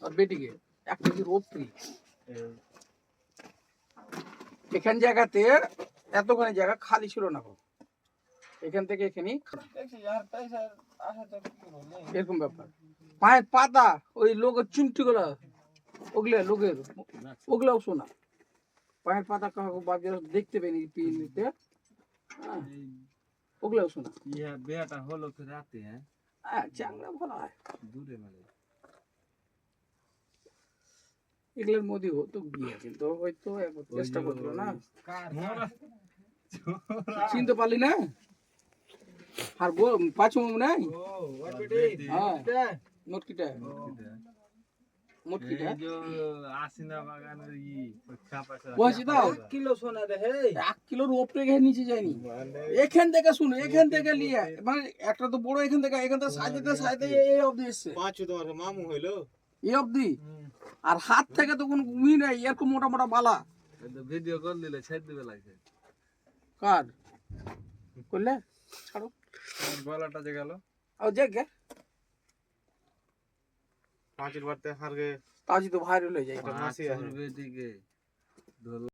আর বেটিকে 1 কেজির উপরে এখান জায়গাতে এতখানি জায়গা খালি ছিল না গো। এখান থেকে এখানে এরকম ব্যাপার। পায়ের পাতা ওই লোকের চুমটি গুলা ওগুলা লোকের ওগুলাও শোনা পায়ের পাতা কাউকে বাজে দেখতে পেনি পিনিতে হ্যাঁ ওগুলাও শোনা ইয়া বেটা হলো তো রাতে হ্যাঁ হ্যাঁ চাংলা ভালো হয় দূরে মানে এগুলোর মধ্যে হতো বিয়ে কিন্তু হয়তো একবার চেষ্টা করছিল না চিনতে পারলি না আর পাঁচু নাই হ্যাঁ মোটকিটা মোটকিটা আসিনা বাগানের ই ছাপাছা বসি দাও 1 কিলো সোনা রে হে 1 কিলোর উপরে গিয়ে নিচে যায়নি এখান থেকে শুনো এখান থেকে নিয়ে মানে একটা তো বড় এখান থেকে সাইতে এই অবধি এসছে পাঁচু তোমার মামু হইলো এই অবধি আর হাত থেকে তো কোনো উই নাই এরকম মোটা মোটা বালা ভিডিও কল দিলে ছেড়ে দিবে লাগছে কার করলে ছাড়ো গলাটা যে গেল আর দেখে পাঁচুর বাড়তে হারগে তাজি তো ভাইরাল হয়ে যায় দিকে